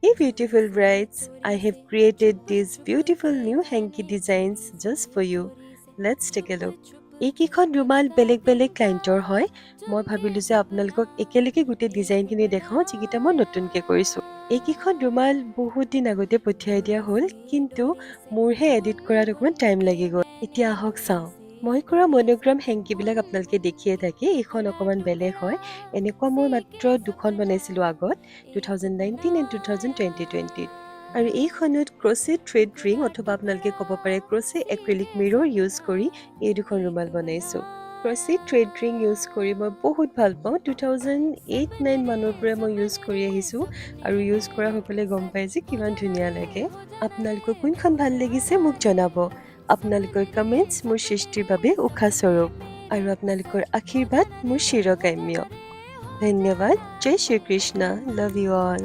Hey beautiful brides, I have created these beautiful new hanky designs just for you. Let's take a look. এইকেইখন ৰুমাল বেলেগ বেলেগ ক্লাইণ্টৰ হয়। মই ভাবিলোঁ যে আপোনালোকক একেলগে গোটেই ডিজাইনখিনি দেখাওঁ যিকেইটা মই নতুনকৈ কৰিছোঁ। এইকেইখন ৰুমাল বহুত দিন আগতে পঠিয়াই দিয়া হ'ল, কিন্তু মোৰহে এডিট কৰাত অকণমান টাইম লাগি গ'ল। এতিয়া আহক চাওঁ। মই কৰা মনোগ্ৰাম হেংকিবিলাক আপোনালোকে দেখিয়ে থাকে। এইখন অকণমান বেলেগ হয়। এনেকুৱা মই মাত্ৰ দুখন বনাইছিলোঁ আগত 2019 and 2020। আৰু এইখনত ক্ৰচে থ্ৰেড ৰিং অথবা আপোনালোকে ক'ব পাৰে ক্ৰচে এক্ৰিলিক মিৰৰ ইউজ কৰি এই দুখন ৰুমাল বনাইছোঁ। ক্ৰচে থ্ৰেড ৰিং ইউজ কৰি মই বহুত ভাল পাওঁ। 2008-09 মানৰ পৰা মই ইউজ কৰি আহিছোঁ আৰু ইউজ কৰা সকলে গম পায় যে কিমান ধুনীয়া লাগে। আপোনালোকৰ কোনখন ভাল লাগিছে মোক জনাব। আপোনালোকৰ কমেণ্টছ মোৰ সৃষ্টিৰ বাবে উশাহ স্বৰূপ আৰু আপোনালোকৰ আশীৰ্বাদ মোৰ চিৰকাম্য। ধন্যবাদ। জয় Shri Krishna. Love you all.